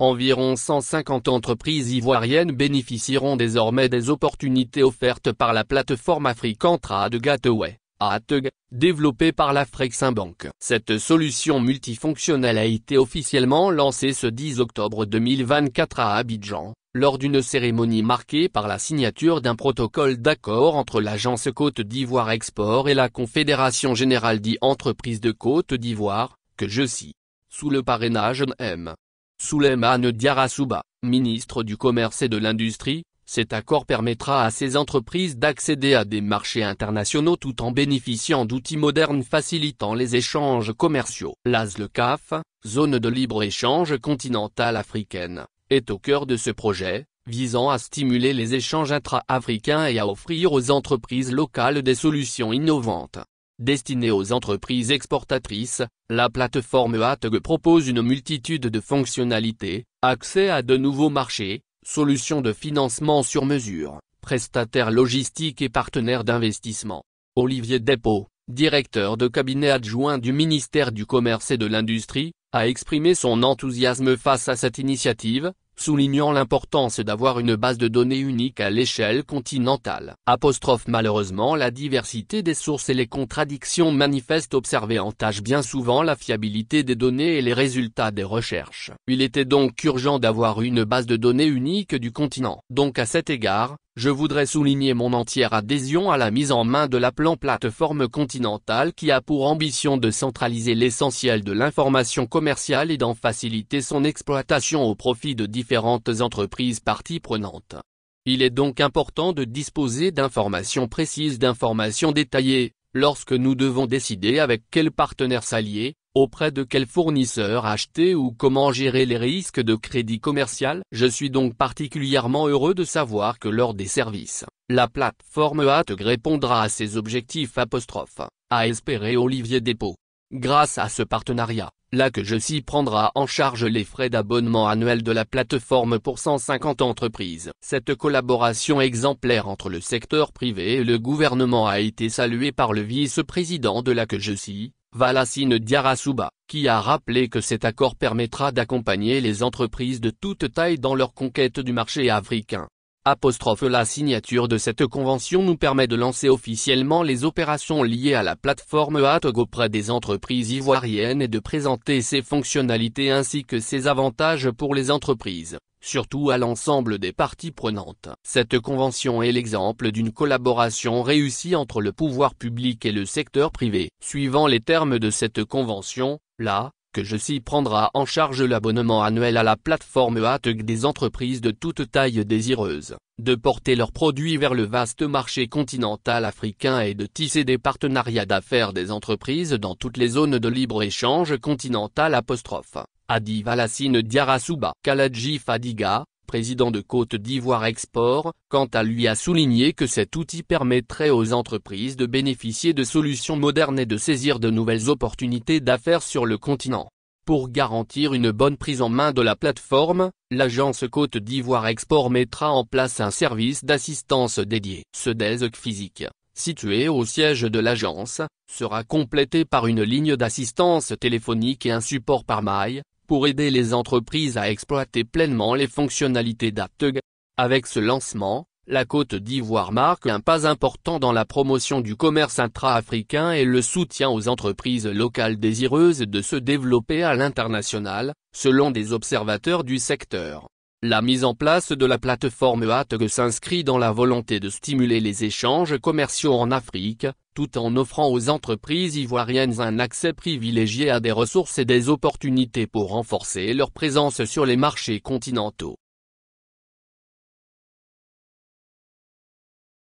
Environ 150 entreprises ivoiriennes bénéficieront désormais des opportunités offertes par la plateforme African Trade Gateway, ATG, développée par l'Afreximbank. Cette solution multifonctionnelle a été officiellement lancée ce 10 octobre 2024 à Abidjan, lors d'une cérémonie marquée par la signature d'un protocole d'accord entre l'agence Côte d'Ivoire Export et la Confédération Générale d'Entreprises de Côte d'Ivoire, que je cite. Sous le parrainage de M. Souleymane Diarra-Souba, ministre du Commerce et de l'Industrie, cet accord permettra à ces entreprises d'accéder à des marchés internationaux tout en bénéficiant d'outils modernes facilitant les échanges commerciaux. L'ASLECAF, zone de libre-échange continentale africaine, est au cœur de ce projet, visant à stimuler les échanges intra-africains et à offrir aux entreprises locales des solutions innovantes. Destinée aux entreprises exportatrices, la plateforme ATG propose une multitude de fonctionnalités, accès à de nouveaux marchés, solutions de financement sur mesure, prestataires logistiques et partenaires d'investissement. Olivier Despaux, directeur de cabinet adjoint du ministère du Commerce et de l'Industrie, a exprimé son enthousiasme face à cette initiative, soulignant l'importance d'avoir une base de données unique à l'échelle continentale. Malheureusement, la diversité des sources et les contradictions manifestes observées entachent bien souvent la fiabilité des données et les résultats des recherches. Il était donc urgent d'avoir une base de données unique du continent. Donc à cet égard, je voudrais souligner mon entière adhésion à la mise en main de la plateforme continentale qui a pour ambition de centraliser l'essentiel de l'information commerciale et d'en faciliter son exploitation au profit de différentes entreprises parties prenantes. Il est donc important de disposer d'informations précises, d'informations détaillées, lorsque nous devons décider avec quel partenaire s'allier, auprès de quel fournisseur acheter ou comment gérer les risques de crédit commercial. Je suis donc particulièrement heureux de savoir que lors des services, la plateforme ATG répondra à ces objectifs. A espéré Olivier Despaux. Grâce à ce partenariat, l'ACGESI prendra en charge les frais d'abonnement annuel de la plateforme pour 150 entreprises. Cette collaboration exemplaire entre le secteur privé et le gouvernement a été saluée par le vice-président de l'ACGESI, Valassine Diarra-Souba, qui a rappelé que cet accord permettra d'accompagner les entreprises de toute taille dans leur conquête du marché africain. La signature de cette convention nous permet de lancer officiellement les opérations liées à la plateforme ATG auprès des entreprises ivoiriennes et de présenter ses fonctionnalités ainsi que ses avantages pour les entreprises, surtout à l'ensemble des parties prenantes. Cette convention est l'exemple d'une collaboration réussie entre le pouvoir public et le secteur privé. Suivant les termes de cette convention, l'ACGESI prendra en charge l'abonnement annuel à la plateforme ATG des entreprises de toute taille désireuses de porter leurs produits vers le vaste marché continental africain et de tisser des partenariats d'affaires des entreprises dans toutes les zones de libre-échange continental. A dit Valassine Diarra-Souba. Kaladji Fadiga, président de Côte d'Ivoire Export, quant à lui a souligné que cet outil permettrait aux entreprises de bénéficier de solutions modernes et de saisir de nouvelles opportunités d'affaires sur le continent. Pour garantir une bonne prise en main de la plateforme, l'agence Côte d'Ivoire Export mettra en place un service d'assistance dédié. Ce desk physique, situé au siège de l'agence, sera complété par une ligne d'assistance téléphonique et un support par mail, pour aider les entreprises à exploiter pleinement les fonctionnalités d'ATG. Avec ce lancement, la Côte d'Ivoire marque un pas important dans la promotion du commerce intra-africain et le soutien aux entreprises locales désireuses de se développer à l'international, selon des observateurs du secteur. La mise en place de la plateforme ATG s'inscrit dans la volonté de stimuler les échanges commerciaux en Afrique, tout en offrant aux entreprises ivoiriennes un accès privilégié à des ressources et des opportunités pour renforcer leur présence sur les marchés continentaux.